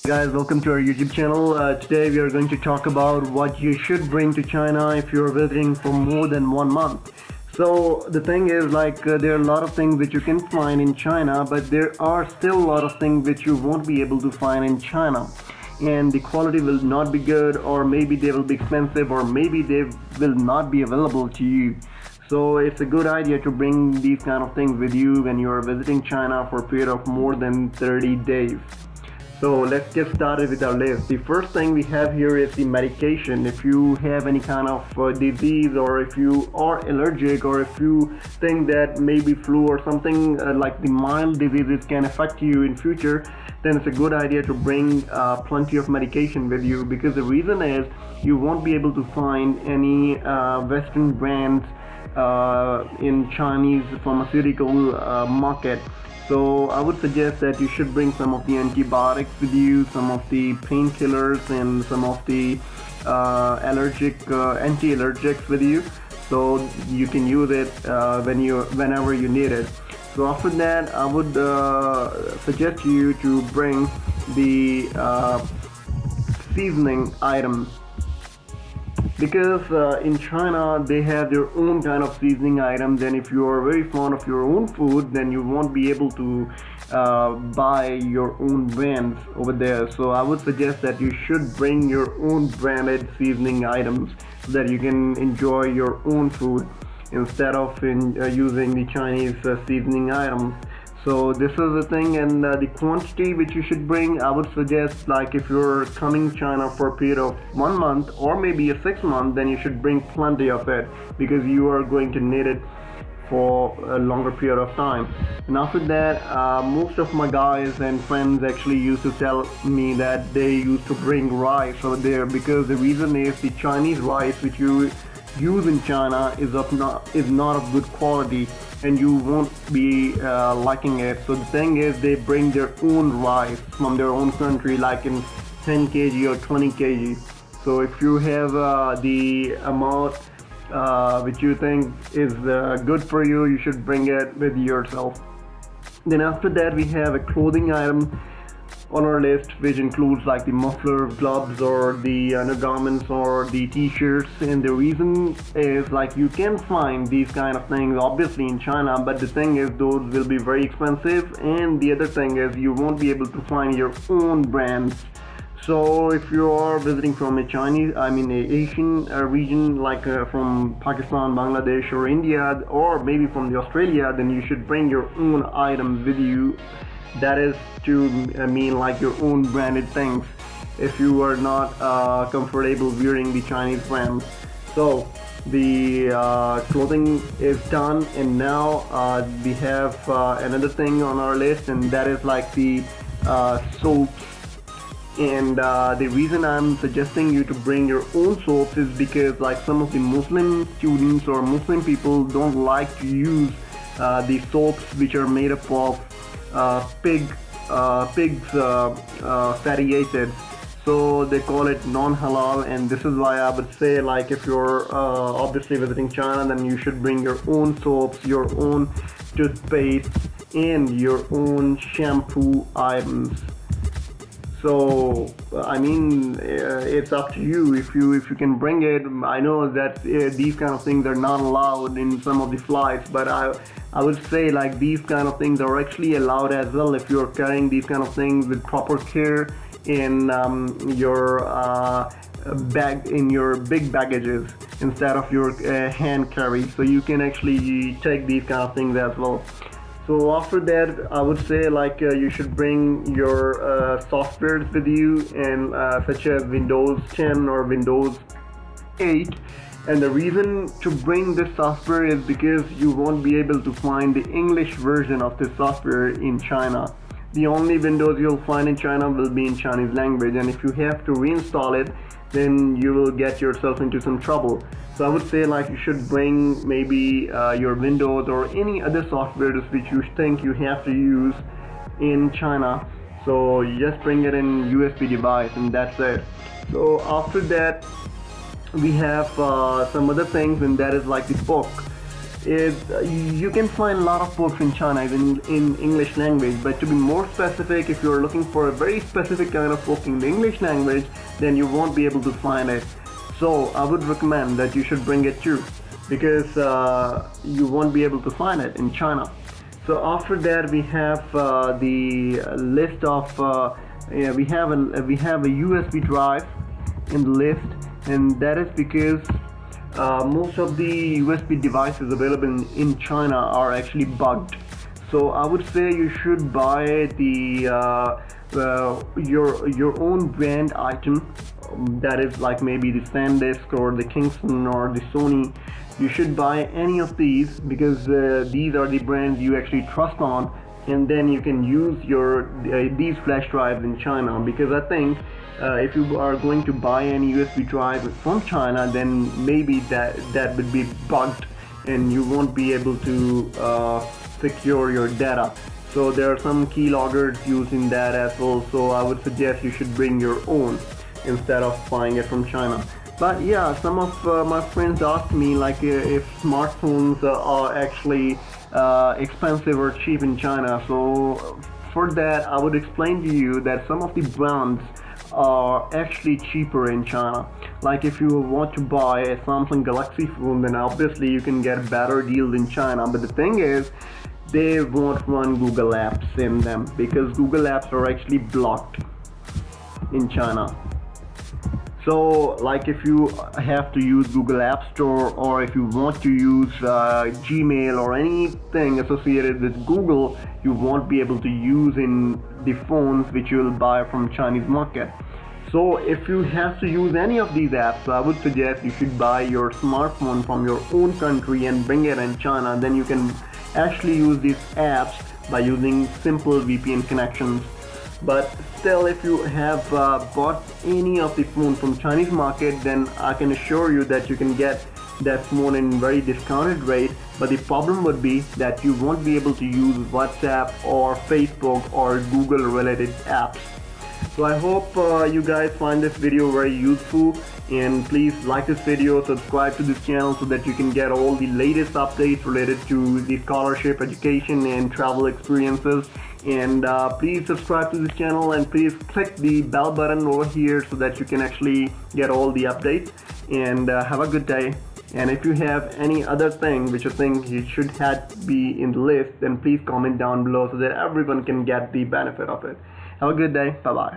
Guys, welcome to our YouTube channel. Today we are going to talk about what you should bring to China if you're visiting for more than 1 month. So the thing is, there are a lot of things that you can find in China, but there are still a lot of things that you won't be able to find in China, and the quality will not be good, or maybe they will be expensive, or maybe they will not be available to you. So it's a good idea to bring these kind of things with you when you are visiting China for a period of more than 30 days. So let's get started with our list. The first thing we have here is the medication. If you have any kind of disease, or if you are allergic, or if you think that maybe flu or something like the mild diseases can affect you in future, then it's a good idea to bring plenty of medication with you, because the reason is you won't be able to find any Western brands in Chinese pharmaceutical market. So I would suggest that you should bring some of the antibiotics with you, some of the painkillers, and some of the anti-allergics with you, so you can use it whenever you need it. So after that, I would suggest you to bring the seasoning items, because in China they have their own kind of seasoning items, and if you are very fond of your own food, then you won't be able to buy your own brands over there. So I would suggest that you should bring your own branded seasoning items so that you can enjoy your own food instead of using the Chinese seasoning items. So this is the thing, and the quantity which you should bring, I would suggest, like if you're coming China for a period of 1 month or maybe a 6 month, then you should bring plenty of it, because you are going to need it for a longer period of time. And after that, most of my guys and friends actually used to tell me that they used to bring rice over there, because the reason is the Chinese rice which you use in China is not of good quality, and you won't be liking it. So the thing is, they bring their own rice from their own country, like in 10 kg or 20 kg. So if you have the amount which you think is good for you, you should bring it with yourself. Then after that, we have a clothing item on our list, which includes like the muffler, gloves, or the undergarments, or the t-shirts. And the reason is, like, you can find these kind of things obviously in China, but the thing is those will be very expensive, and the other thing is you won't be able to find your own brands. So if you are visiting from a Asian region, like from Pakistan, Bangladesh, or India, or maybe from the Australia, then you should bring your own items with you. That is to mean like your own branded things, if you are not comfortable wearing the Chinese brands. So the clothing is done, and now we have another thing on our list, and that is like the soaps. And the reason I'm suggesting you to bring your own soaps is because, like, some of the Muslim students or Muslim people don't like to use the soaps which are made up of pig's fatty acids. So they call it non-halal, and this is why I would say, like, if you're obviously visiting China, then you should bring your own soaps, your own toothpaste, and your own shampoo items. So it's up to you if you can bring it. I know that these kind of things are not allowed in some of the flights, but I would say, like, these kind of things are actually allowed as well if you're carrying these kind of things with proper care in your bag, in your big baggages, instead of your hand carry. So you can actually take these kind of things as well. So after that, I would say, like, you should bring your softwares with you, and such as Windows 10 or Windows 8. And the reason to bring this software is because you won't be able to find the English version of this software in China. The only Windows you'll find in China will be in Chinese language, and if you have to reinstall it, then you will get yourself into some trouble. So I would say, like, you should bring maybe your Windows or any other softwares which you think you have to use in China. So you just bring it in USB device, and that's it. So after that, we have some other things, and that is like the book. You can find a lot of books in China in English language, but to be more specific, if you're looking for a very specific kind of book in the English language, then you won't be able to find it. So I would recommend that you should bring it too, because you won't be able to find it in China. So after that, we have the list of we have a USB drive in the list, and that is because most of the USB devices available in China are actually bugged. So I would say you should buy your own brand item, that is like maybe the SanDisk or the Kingston or the Sony. You should buy any of these, because these are the brands you actually trust on, and then you can use these flash drives in China. Because I think if you are going to buy any USB drive from China, then maybe that would be bugged and you won't be able to secure your data. So there are some keyloggers used in that as well. So I would suggest you should bring your own instead of buying it from China. But yeah, some of my friends asked me like if smartphones are actually expensive or cheap in China. So for that, I would explain to you that some of the brands are actually cheaper in China. Like if you want to buy a Samsung Galaxy phone, then obviously you can get better deals in China. But the thing is, they won't run Google Apps in them, because Google Apps are actually blocked in China. So like if you have to use Google App Store, or if you want to use Gmail or anything associated with Google, you won't be able to use in the phones which you will buy from Chinese market. So if you have to use any of these apps, I would suggest you should buy your smartphone from your own country and bring it in China. Then you can actually use these apps by using simple VPN connections. But still, if you have bought any of the phone from Chinese market, then I can assure you that you can get that phone in very discounted rate. But the problem would be that you won't be able to use WhatsApp or Facebook or Google related apps. So I hope you guys find this video very useful, and please like this video, subscribe to this channel so that you can get all the latest updates related to the scholarship, education and travel experiences. And please subscribe to this channel, and please click the bell button over here so that you can actually get all the updates. And have a good day. And if you have any other thing which you think you should be in the list, then please comment down below so that everyone can get the benefit of it. Have a good day. Bye bye.